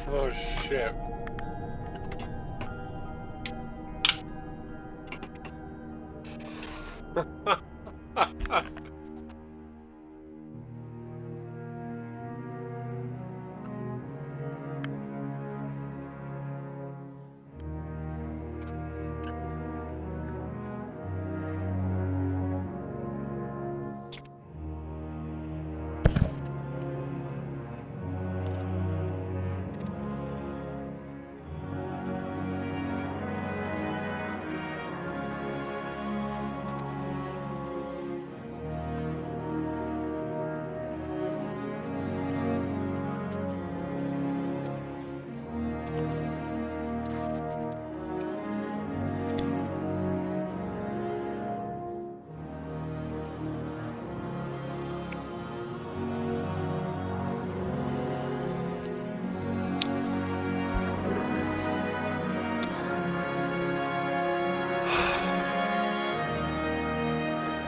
Oh shit.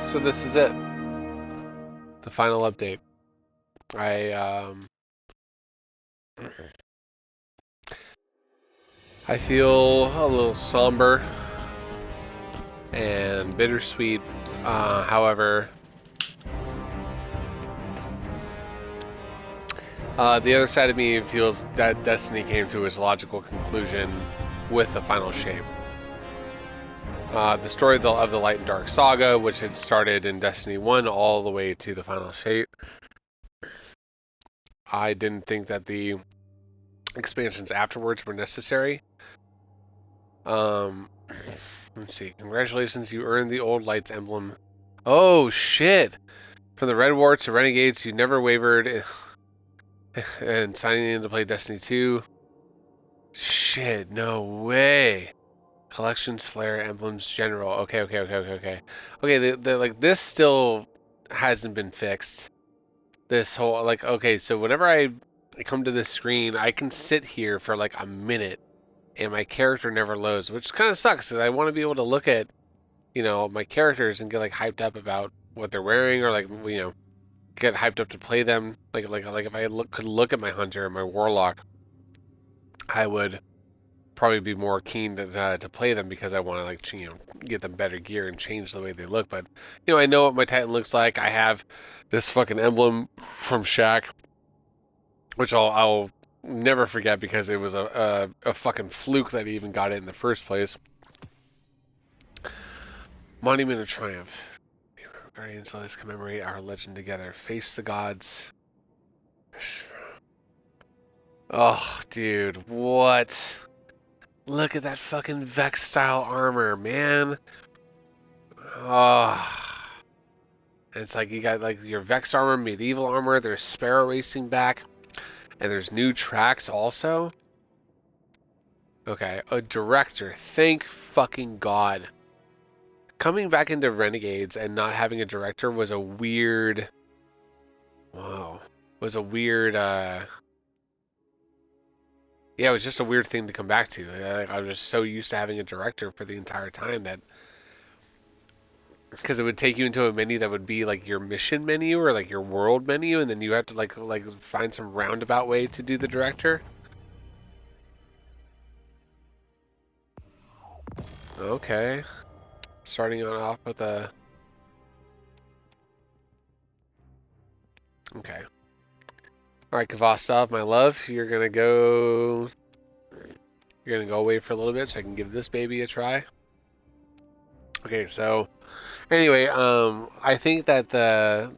So this is it. The final update. I feel a little somber and bittersweet. However, the other side of me feels that Destiny came to its logical conclusion with the final shape. The story of the Light and Dark saga, which had started in Destiny 1 all the way to the final shape. I didn't think that the expansions afterwards were necessary. Let's see. Congratulations, you earned the old Lights emblem. Oh, shit! From the Red War to Renegades, you never wavered and signing in to play Destiny 2. Shit, no way. Collections, flare, emblems, general. Okay. Okay, like this still hasn't been fixed. This whole like okay, so whenever I come to this screen, I can sit here for like a minute, and my character never loads, which kind of sucks because I want to be able to look at my characters and get like hyped up about what they're wearing or like get hyped up to play them. Like if I could look at my hunter and my warlock, I would probably be more keen to play them because I want to get them better gear and change the way they look. But I know what my Titan looks like. I have this fucking emblem from Shaq, which I'll never forget because it was a fucking fluke that he even got it in the first place. Monument of Triumph. Guardians, let us commemorate our legend together. Face the gods. Oh, dude, what? Look at that fucking Vex style armor, man. Oh. It's like you got like your Vex armor, medieval armor, there's Sparrow Racing back, and there's new tracks also. Okay, a director. Thank fucking God. Coming back into Renegades and not having a director was a weird... Wow. Was a weird, yeah, it was just a weird thing to come back to. I was just so used to having a director for the entire time that... Because it would take you into a menu that would be like your mission menu or like your world menu, and then you have to like find some roundabout way to do the director. Okay. Starting on off with a... Okay. Alright, Kvastov, my love, you're gonna go away for a little bit so I can give this baby a try. Okay, so anyway, I think that the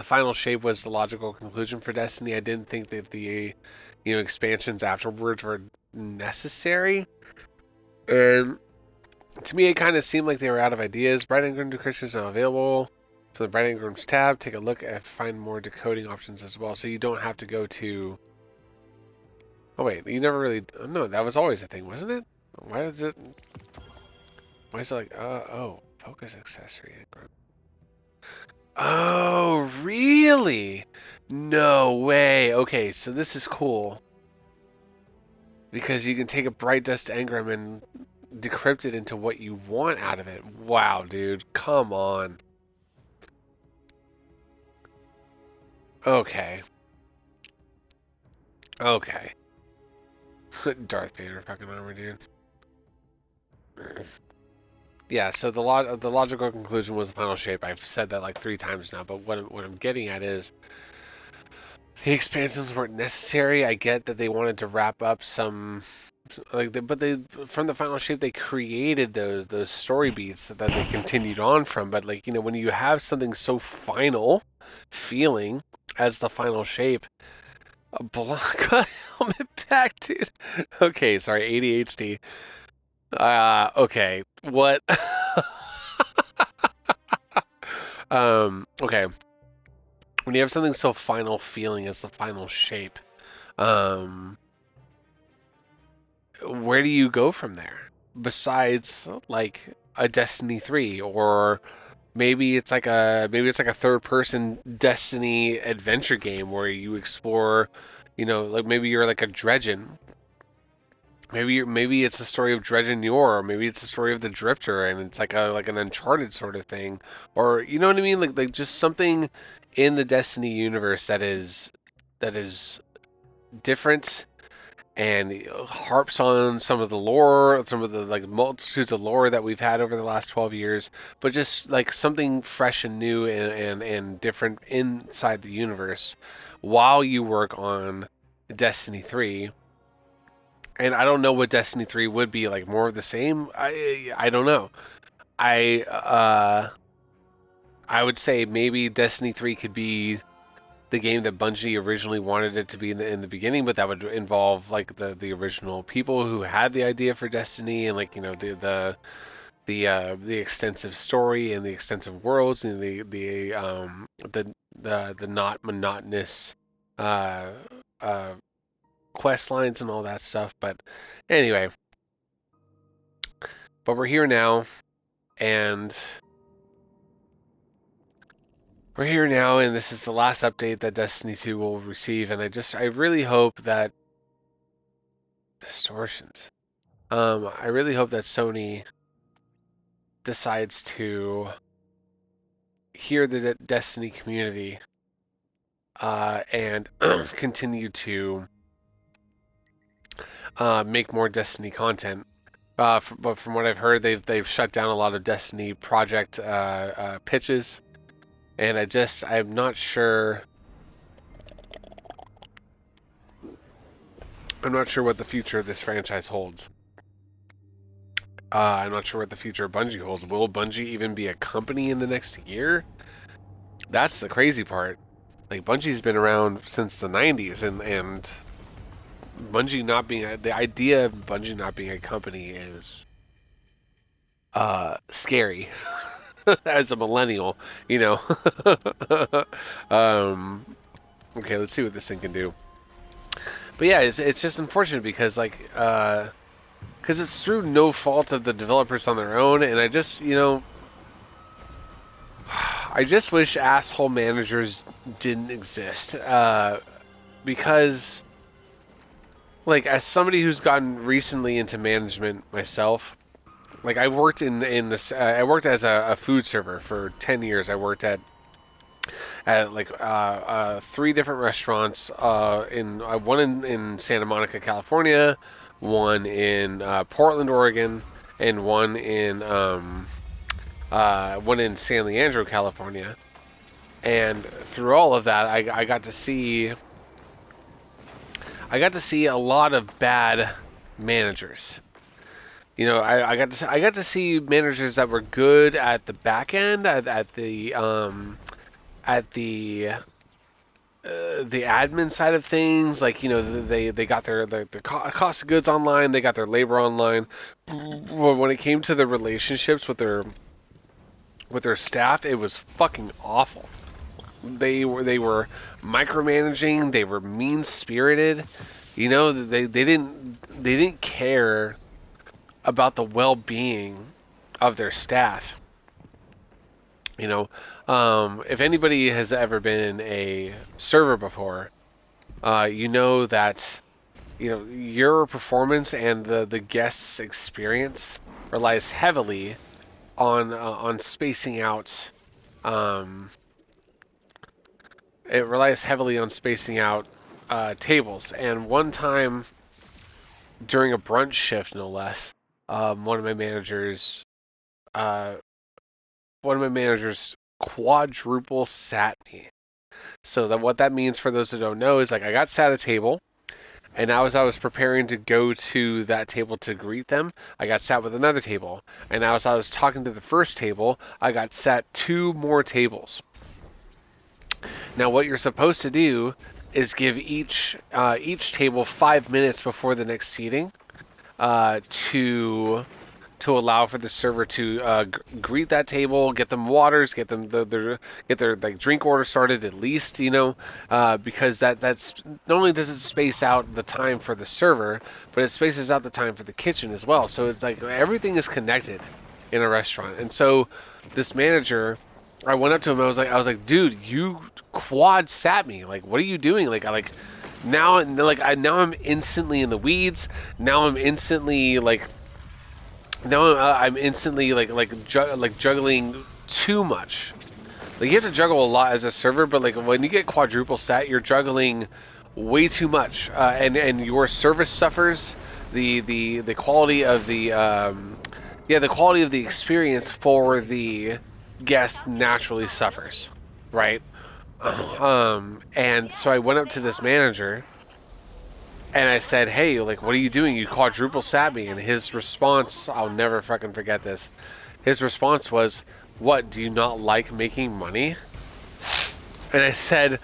final shape was the logical conclusion for Destiny. I didn't think that the expansions afterwards were necessary. And to me, it kind of seemed like they were out of ideas. Bright Engram decryption is now available. For the Bright Engrams tab, take a look and find more decoding options as well. So you don't have to go to... Oh wait, you never really... No, that was always a thing, wasn't it? Why is it... Why is it like... oh, focus accessory. Oh, really? No way. Okay, so this is cool. Because you can take a Bright Dust Engram and decrypt it into what you want out of it. Wow, dude. Come on. Okay. Okay. Darth Vader fucking armor, dude. Yeah, so the logical conclusion was the final shape. I've said that like 3 times now, but what I'm getting at is the expansions weren't necessary. I get that they wanted to wrap up some, but they from the final shape they created those story beats that they continued on from. But like when you have something so final feeling as the final shape, a Blanca helmet pack, dude. Okay, sorry, ADHD. Okay, what? Okay. When you have something so final feeling as the final shape, um, where do you go from there? Besides, like a Destiny 3, or maybe it's like a third-person Destiny adventure game where you explore, like maybe you're like a Dredgen. Maybe it's a story of Dredgen Yor, or maybe it's a story of the Drifter, and it's like an Uncharted sort of thing, or you know what I mean, like just something in the Destiny universe that is different and harps on some of the lore, some of the like multitudes of lore that we've had over the last 12 years, but just like something fresh and new and different inside the universe while you work on Destiny 3. And I don't know what Destiny 3 would be like, more of the same. I don't know. I would say maybe Destiny 3 could be the game that Bungie originally wanted it to be in the beginning, but that would involve like the original people who had the idea for Destiny, and like the extensive story and the extensive worlds and the not monotonous uh uh quest lines and all that stuff. But anyway, but we're here now, and this is the last update that Destiny 2 will receive, and I really hope that distortions. I really hope that Sony decides to hear the Destiny community and continue to make more Destiny content. But from what I've heard, they've shut down a lot of Destiny project pitches, and I'm not sure. I'm not sure what the future of this franchise holds. I'm not sure what the future of Bungie holds. Will Bungie even be a company in the next year? That's the crazy part. Like, Bungie's been around since the 90s, and Bungie not being the idea of Bungie not being a company is scary as a millennial, you know. Okay, let's see what this thing can do. But yeah, it's just unfortunate because because it's through no fault of the developers on their own, and I just I just wish asshole managers didn't exist. Because, like, as somebody who's gotten recently into management myself, like I worked in this. I worked as a food server for 10 years. I worked at like 3 different restaurants. In one in Santa Monica, California, one in Portland, Oregon, and one in San Leandro, California. And through all of that, I got to see a lot of bad managers. I got to see managers that were good at the back end, at the admin side of things. Like, they got their cost of goods online, they got their labor online. When it came to the relationships with their staff, it was fucking awful. They were micromanaging. They were mean spirited. They didn't care about the well-being of their staff. If anybody has ever been a server before, you know that your performance and the guest's experience relies heavily on spacing out. It relies heavily on spacing out tables. And one time during a brunch shift, no less. One of my managers, uh, quadruple sat me. So that what that means for those who don't know is like I got sat at a table, and now as I was preparing to go to that table to greet them, I got sat with another table. And now as I was talking to the first table, I got sat 2 more tables. Now what you're supposed to do is give each table 5 minutes before the next seating to allow for the server to greet that table, get them waters, get them their like drink order started at least, because that's not only does it space out the time for the server, but it spaces out the time for the kitchen as well. So it's like everything is connected in a restaurant. And so this manager, I went up to him. I was like, dude, you quad sat me. Like, what are you doing? Now I'm instantly in the weeds. Now I'm instantly like juggling too much. Like you have to juggle a lot as a server, but like when you get quadruple sat, you're juggling way too much, and your service suffers. The quality of the quality of the experience for the guest naturally suffers, right? And so I went up to this manager and I said, hey, like, what are you doing? You quadruple sat me. And his response, I'll never fucking forget this. His response was, what, do you not like making money? And I said,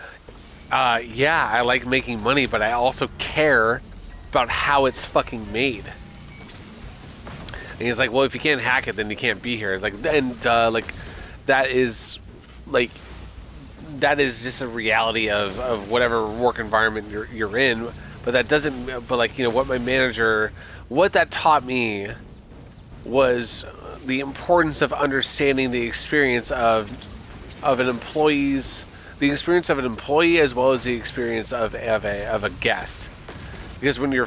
yeah, I like making money, but I also care about how it's fucking made. And he's like, well, if you can't hack it, then you can't be here. Like, and, that is just a reality of whatever work environment you're in. But that doesn't, but like, what that taught me was the importance of understanding the experience of an employee as well as the experience of a guest. Because when you're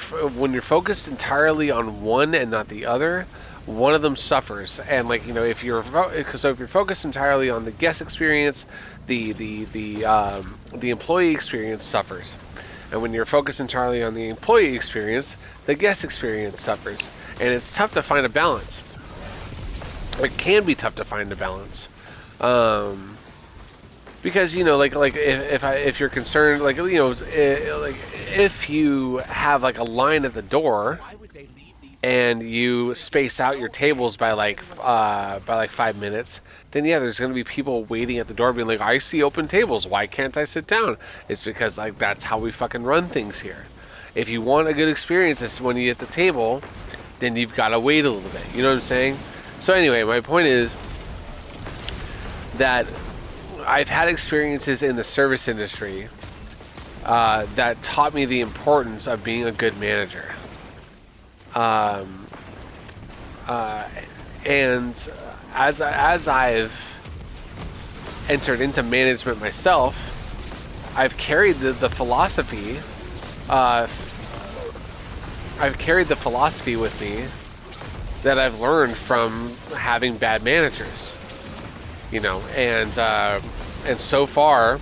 focused entirely on one and not the other, one of them suffers. And like, if you're focused entirely on the guest experience, the employee experience suffers. And when you're focused entirely on the employee experience, the guest experience suffers. And it's tough to find a balance. It can be tough to find a balance. Because, if you're concerned, if you have like a line at the door and you space out your tables by 5 minutes, then yeah, there's going to be people waiting at the door being like, I see open tables, why can't I sit down? It's because like that's how we fucking run things here. If you want a good experience, it's when you get the table, then you've got to wait a little bit. You know what I'm saying? So anyway, my point is that I've had experiences in the service industry that taught me the importance of being a good manager. And as I've entered into management myself, I've carried the philosophy. I've carried the philosophy with me that I've learned from having bad managers. And so far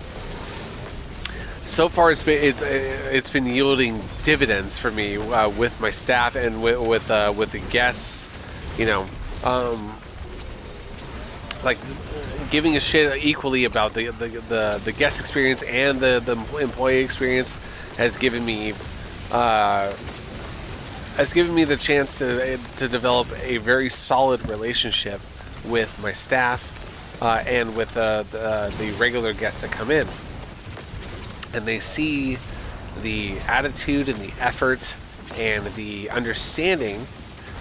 it's been yielding dividends for me with my staff and with the guests. Like giving a shit equally about the guest experience and the employee experience has given me the chance to develop a very solid relationship with my staff and with the regular guests that come in, and they see the attitude and the effort and the understanding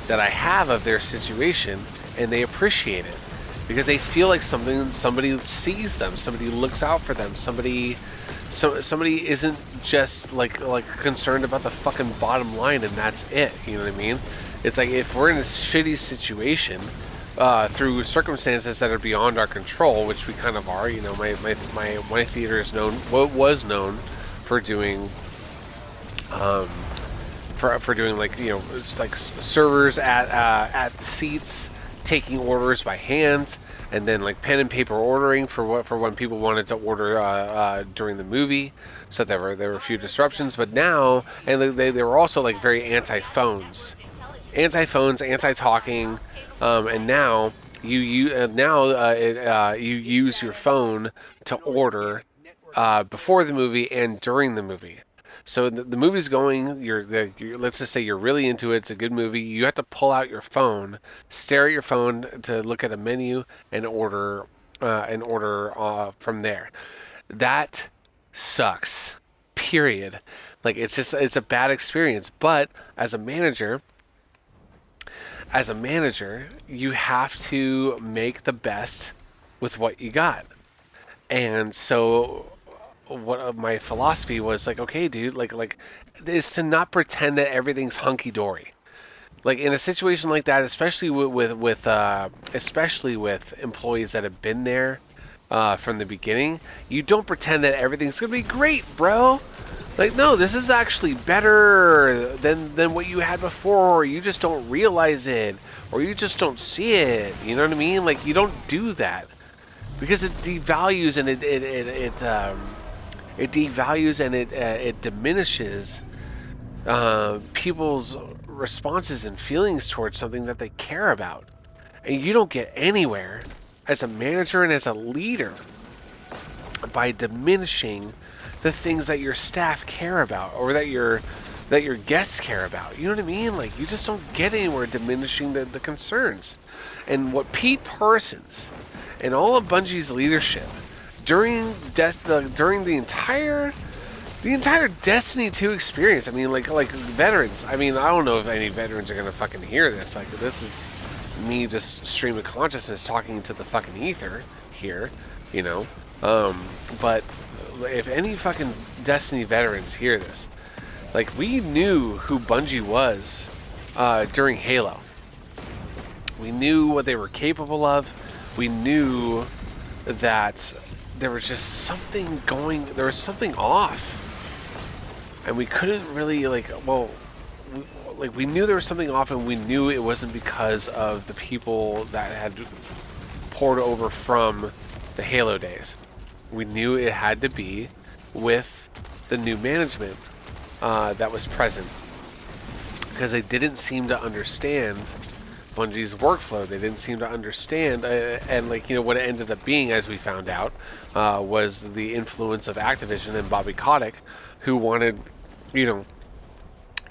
that I have of their situation, and they appreciate it because they feel like somebody sees them, somebody looks out for them, somebody isn't just like concerned about the fucking bottom line and that's it. You know what I mean? It's like if we're in a shitty situation through circumstances that are beyond our control, which we kind of are. My theater is was known for doing for doing it's like servers at the seats, taking orders by hand, and then like pen and paper ordering for when people wanted to order during the movie. So there were a few disruptions, but now, and they were also like very anti-phones, anti-talking, and now you use your phone to order before the movie and during the movie. So the movie's going. Let's just say you're really into it. It's a good movie. You have to pull out your phone, stare at your phone to look at a menu and order from there. That sucks. Period. Like it's a bad experience. But as a manager, you have to make the best with what you got. And so what my philosophy was like, okay, dude, like is to not pretend that everything's hunky dory. Like in a situation like that, especially with employees that have been there from the beginning, you don't pretend that everything's gonna be great, bro. Like, no, this is actually better than what you had before, or you just don't realize it, or you just don't see it. You know what I mean? Like, you don't do that because it devalues and it devalues and it diminishes people's responses and feelings towards something that they care about, and you don't get anywhere as a manager and as a leader by diminishing the things that your staff care about or that your guests care about. You know what I mean? Like, you just don't get anywhere diminishing the concerns. And what Pete Parsons and all of Bungie's leadership during the entire Destiny 2 experience, I mean, like veterans, I mean, I don't know if any veterans are gonna fucking hear this. Like, this is me just stream of consciousness talking to the fucking ether here, you know. But if any fucking Destiny veterans hear this, like, we knew who Bungie was during Halo. We knew what they were capable of. We knew that there was just something there was something off. And we couldn't really, we knew there was something off, and we knew it wasn't because of the people that had poured over from the Halo days. We knew it had to be with the new management that was present, because they didn't seem to understand Bungie's workflow. They didn't seem to understand, and what it ended up being, as we found out, was the influence of Activision and Bobby Kotick, who wanted,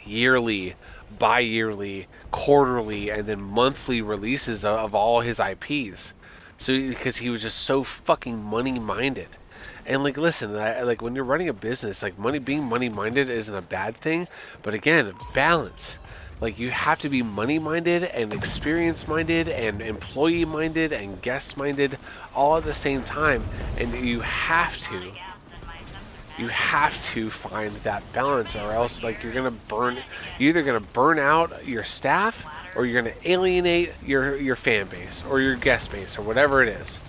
yearly, bi-yearly, quarterly, and then monthly releases of all his IPs. So, because he was just so fucking money-minded. And, listen, when you're running a business, being money-minded isn't a bad thing, but again, balance. You have to be money-minded and experience-minded and employee-minded and guest-minded all at the same time, and you have to find that balance, or else you're either gonna burn out your staff, or you're gonna alienate your fan base or your guest base or whatever it is,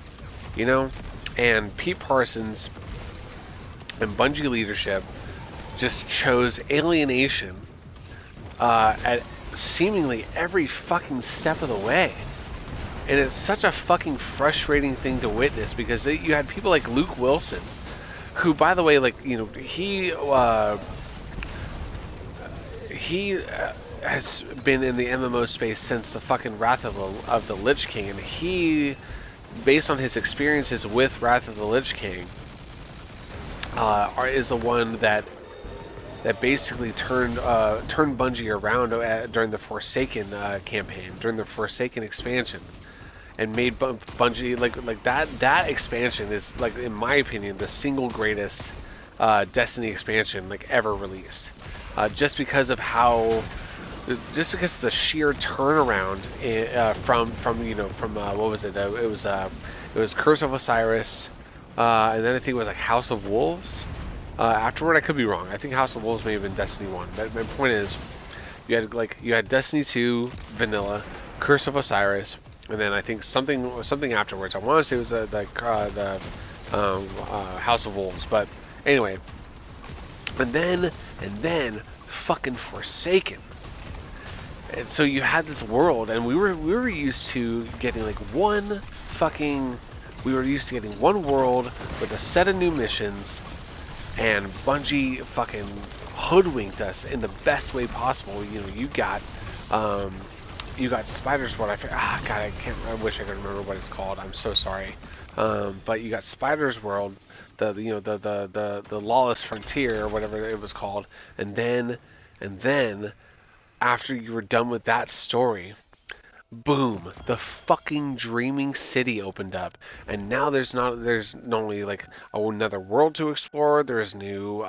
And Pete Parsons and Bungie leadership just chose alienation at seemingly every fucking step of the way. And it's such a fucking frustrating thing to witness, because you had people like Luke Wilson, who, by the way, he has been in the MMO space since the fucking Wrath of the Lich King, and he, based on his experiences with Wrath of the Lich King, is the one that basically turned Bungie around during the Forsaken campaign, during the Forsaken expansion, and made Bungie that expansion is, in my opinion, the single greatest Destiny expansion ever released, just because of the sheer turnaround from what was it? It was Curse of Osiris, and then I think it was House of Wolves. Afterward, I could be wrong. I think House of Wolves may have been Destiny 1. But my point is, you had Destiny 2 vanilla, Curse of Osiris, and then I think something afterwards. I want to say it was the House of Wolves. But anyway, and then fucking Forsaken. And so you had this world, and we were used to getting like one fucking. We were used to getting one world with a set of new missions, and Bungie fucking hoodwinked us in the best way possible. You know, you got Spider's World. God, I can't. I wish I could remember what it's called. I'm so sorry. But you got Spider's World, the Lawless Frontier or whatever it was called, and then after you were done with that story, boom, the fucking Dreaming City opened up, and now there's not only like another world to explore. There's new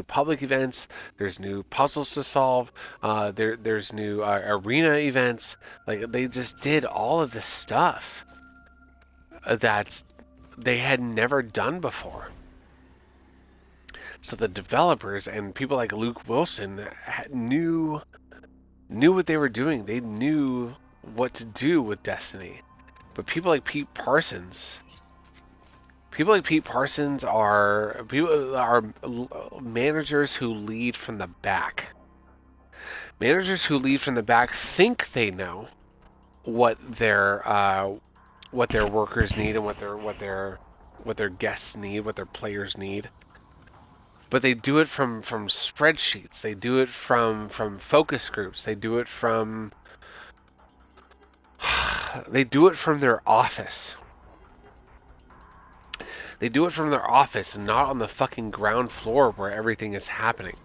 public events. There's new puzzles to solve. There's new arena events. Like they just did all of this stuff that they had never done before. So the developers and people like Luke Wilson knew what they were doing. They knew what to do with Destiny. But people like Pete Parsons are managers who lead from the back. Managers who lead from the back think they know what their workers need and what their guests need, what their players need. But they do it from spreadsheets. They do it from focus groups. They do it from their office. They do it from their office and not on the fucking ground floor where everything is happening.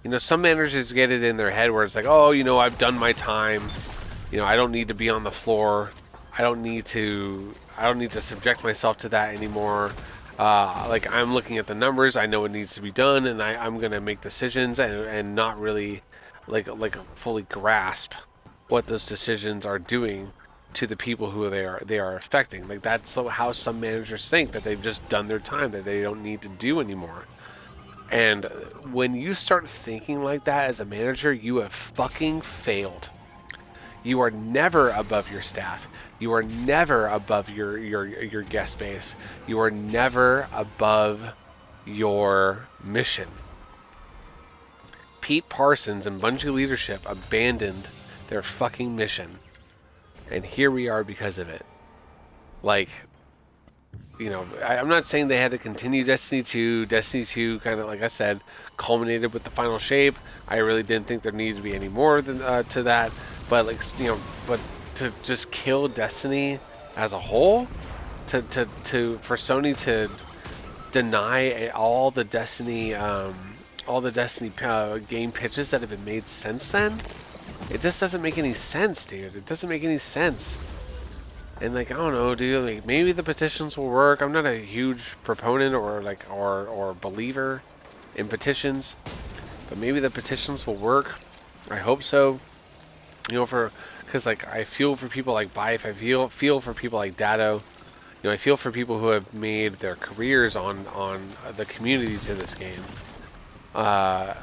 You know, some managers get it in their head where it's like, oh, you know, I've done my time. You know, I don't need to be on the floor. I don't need to subject myself to that anymore. Like I'm looking at the numbers, I know what needs to be done, and I'm gonna make decisions and not really like fully grasp what those decisions are doing to the people who they are affecting. Like that's how some managers think, that they've just done their time, that they don't need to do anymore. And when you start thinking like that as a manager, you have fucking failed. You are never above your staff. You are never above your guest base. You are never above your mission. Pete Parsons and Bungie leadership abandoned their fucking mission. And here we are because of it. Like, you know, I'm not saying they had to continue Destiny 2. Destiny 2 kind of, like I said, culminated with the final shape. I really didn't think there needed to be any more than to that. But like, you know, but to just kill Destiny as a whole, for Sony to deny all the Destiny game pitches that have been made since then, it just doesn't make any sense, dude. It doesn't make any sense. And like, I don't know, dude, like maybe the petitions will work. I'm not a huge proponent or believer in petitions, but maybe the petitions will work. I hope so. You know, because like I feel for people like Bife, I feel for people like Dado. You know, I feel for people who have made their careers on the community to this game. But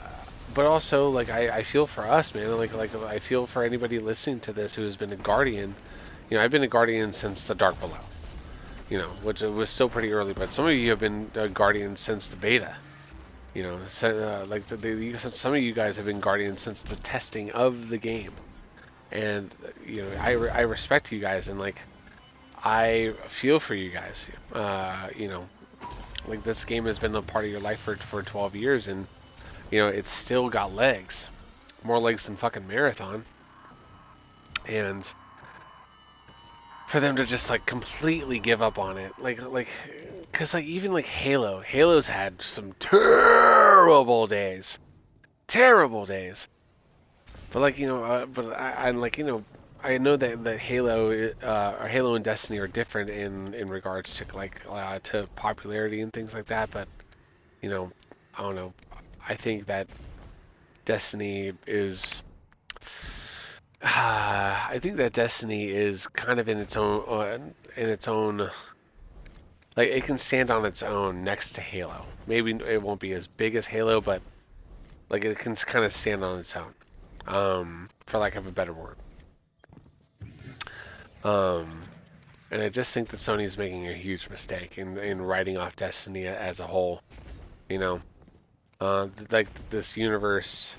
also, like I feel for us, man. Like I feel for anybody listening to this who has been a Guardian. You know, I've been a Guardian since the Dark Below. You know, which was still pretty early, but some of you have been a Guardian since the beta. You know, so, like some of you guys have been Guardians since the testing of the game. And you know, I respect you guys, and like I feel for you guys. You know, like this game has been a part of your life for 12 years, and you know it's still got legs, more legs than fucking Marathon. And for them to just like completely give up on it, like, cause like even like Halo's had some terrible days. But like, you know, I'm like, you know, I know that Halo and Destiny are different in regards to like to popularity and things like that. But you know, I don't know. I think that Destiny is. I think that Destiny is kind of in its own. Like it can stand on its own next to Halo. Maybe it won't be as big as Halo, but like it can kind of stand on its own. For lack of a better word. And I just think that Sony is making a huge mistake in writing off Destiny as a whole. You know, like this universe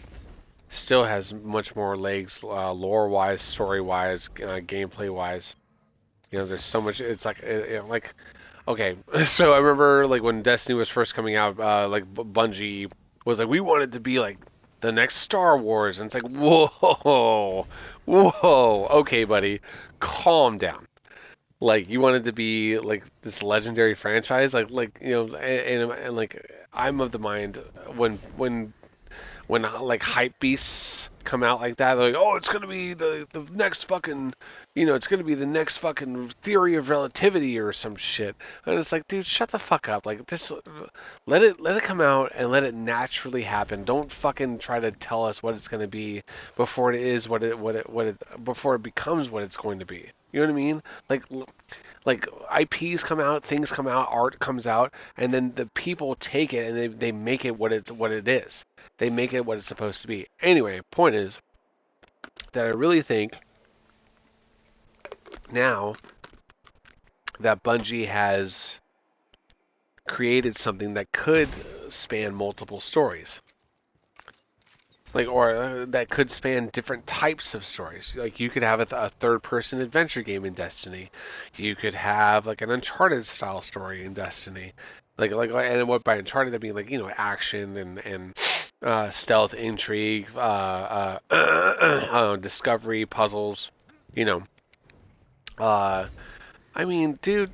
still has much more legs, lore-wise, story-wise, gameplay-wise. You know, there's so much. It's like, like, okay. So I remember like when Destiny was first coming out, like Bungie was like, we want it to be like the next Star Wars, and it's like, whoa, whoa, okay, buddy, calm down. Like you wanted to be like this legendary franchise, like you know, and like I'm of the mind when like hype beasts come out like that, they're like, oh, it's gonna be the next fucking, you know, it's gonna be the next fucking theory of relativity or some shit. And it's like, dude, shut the fuck up. Like, just let it come out and let it naturally happen. Don't fucking try to tell us what it's gonna be before it is before it becomes what it's going to be. You know what I mean? Like IPs come out, things come out, art comes out, and then the people take it and they make it what it is. They make it what it's supposed to be. Anyway, point is that I really think now that Bungie has created something that could span multiple stories. Like, or that could span different types of stories. Like, you could have a third-person adventure game in Destiny. You could have like an Uncharted style story in Destiny. And what by Uncharted I mean, like, you know, action and stealth, intrigue, discovery, puzzles. You know, I mean, dude,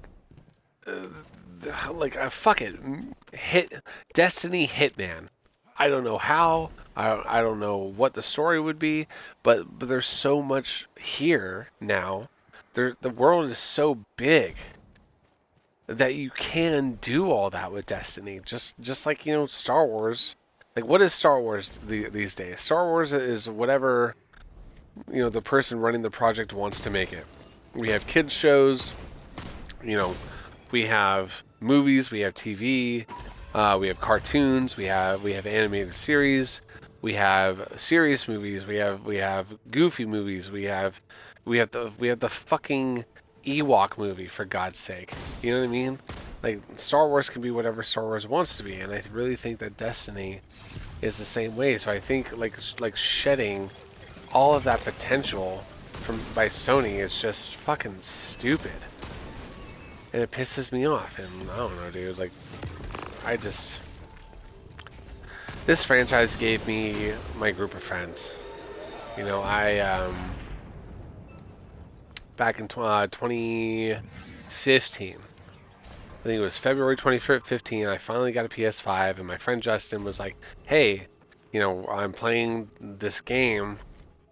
fuck it, hit Destiny Hitman. I don't know how. I don't know what the story would be, but there's so much here now. The world is so big that you can do all that with Destiny. Just like, you know, Star Wars. Like, what is Star Wars these days? Star Wars is whatever, you know, the person running the project wants to make it. We have kids shows, you know, we have movies, we have TV, we have cartoons, we have animated series, we have serious movies, we have goofy movies, we have the fucking Ewok movie, for God's sake. You know what I mean? Like, Star Wars can be whatever Star Wars wants to be, and I really think that Destiny is the same way. So I think like shedding all of that potential by Sony is just fucking stupid. And it pisses me off, and I don't know, dude, like, this franchise gave me my group of friends. You know, back in 2015, I think it was February 2015, I finally got a PS5, and my friend Justin was like, hey, you know, I'm playing this game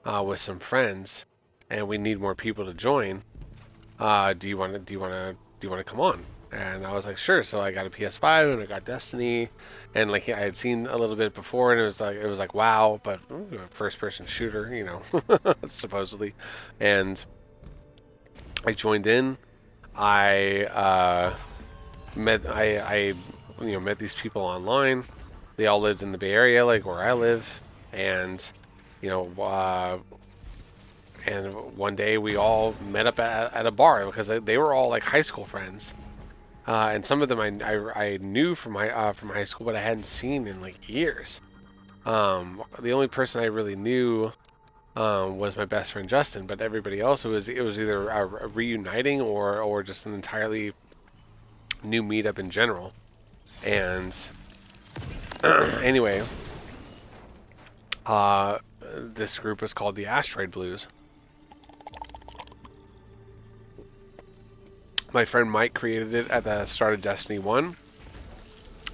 with some friends, and we need more people to join. Do you want to come on? And I was like, sure. So I got a PS5 and I got Destiny, and like I had seen a little bit before, and it was like wow, but first person shooter, you know, supposedly. And I joined in. I met these people online. They all lived in the Bay Area, like where I live, and you know, and one day we all met up at a bar because they were all like high school friends, and some of them I knew from high school, but I hadn't seen in like years. The only person I really knew was my best friend Justin, but everybody else it was either a reuniting or just an entirely new meetup in general. And anyway, this group was called the Asteroid Blues. My friend Mike created it at the start of Destiny 1,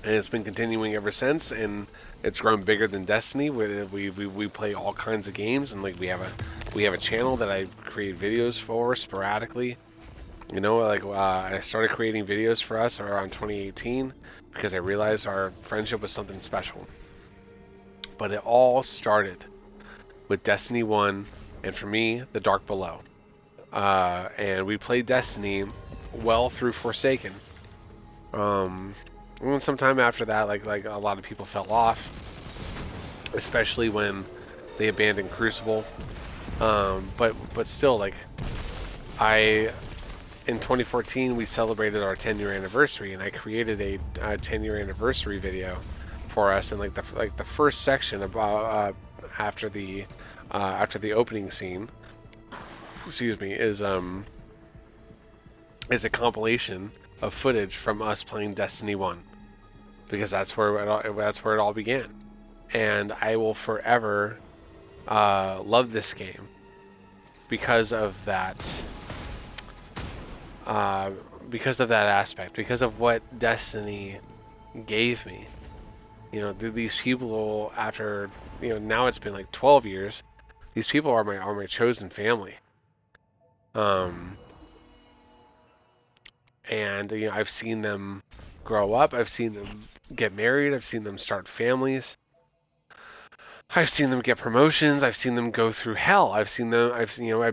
and it's been continuing ever since, and it's grown bigger than Destiny. We play all kinds of games, and like we have a channel that I create videos for sporadically. You know, like I started creating videos for us around 2018 because I realized our friendship was something special. But it all started with Destiny 1, and for me, The Dark Below. And we played Destiny well through Forsaken. And sometime after that, like a lot of people fell off, especially when they abandoned Crucible. But still, like, in 2014 we celebrated our 10-year anniversary, and I created a 10-year anniversary video for us, and like the first section about after the opening scene, excuse me, is a compilation of footage from us playing Destiny 1, because that's where it all began. And I will forever love this game because of that aspect, because of what Destiny gave me. You know, these people, after, you know, now it's been like 12 years, these people are my chosen family. And you know, I've seen them grow up, I've seen them get married, I've seen them start families, I've seen them get promotions, I've seen them go through hell. I've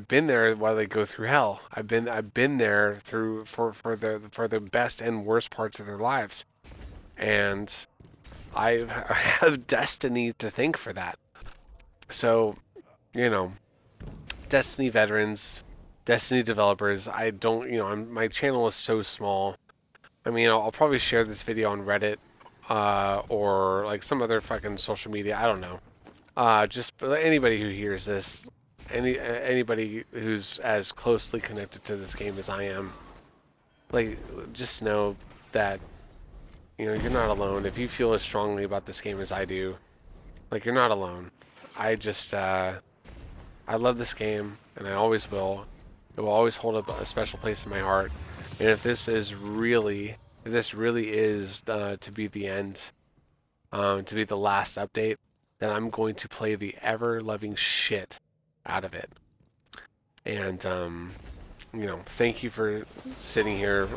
been there while they go through hell. I've been there through for the best and worst parts of their lives. And I have Destiny to thank for that. So, you know, Destiny veterans, Destiny developers, I don't, you know, my channel is so small. I mean, I'll probably share this video on Reddit, or like some other fucking social media. I don't know. Just anybody who hears this, anybody who's as closely connected to this game as I am, like, just know that, you know, you're not alone. If you feel as strongly about this game as I do, like, you're not alone. I just, I love this game, and I always will. It will always hold up a special place in my heart. And if this really is to be the end, to be the last update, then I'm going to play the ever-loving shit out of it. And, you know, thank you for sitting here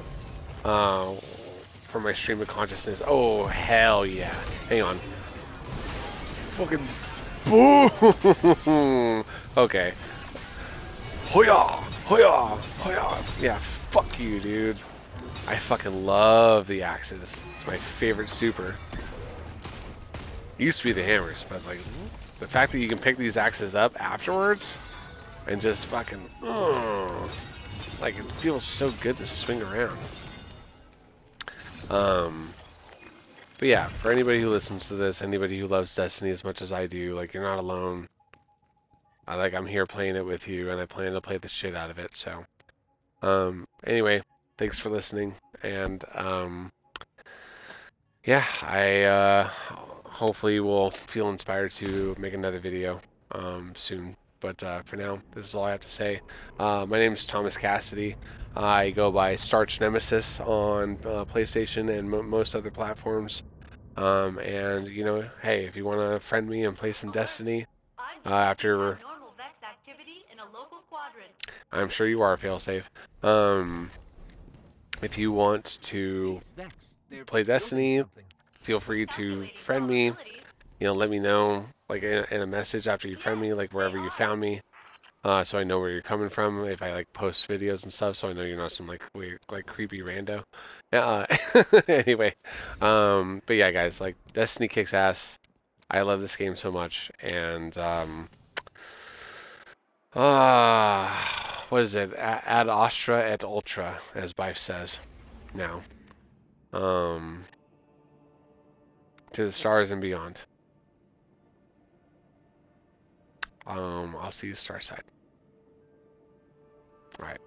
for my stream of consciousness. Oh, hell yeah. Hang on. Fucking boom! Okay. Hoya! Hoya! Hoya! Yeah, fuck you, dude. I fucking love the axes. It's my favorite super. It used to be the hammers, but like the fact that you can pick these axes up afterwards and just fucking, like, it feels so good to swing around. But yeah, for anybody who listens to this, anybody who loves Destiny as much as I do, like, you're not alone. I'm here playing it with you, and I plan to play the shit out of it. So, anyway, thanks for listening, and yeah, I hopefully will feel inspired to make another video soon. But for now, this is all I have to say. My name is Thomas Cassidy. I go by Starch Nemesis on PlayStation and most other platforms. And, you know, hey, if you want to friend me and play some Destiny, after... I'm sure you are, failsafe. If you want to play Destiny, feel free to friend me. You know, let me know, like, in a message after you friend me, like, wherever you found me. So I know where you're coming from, if I, like, post videos and stuff, so I know you're not some, like, weird, like, creepy rando. Anyway, but yeah, guys, like, Destiny kicks ass. I love this game so much, and, what is it? Ad astra et ultra, as Bife says now. To the stars and beyond. I'll see you Starside. All right.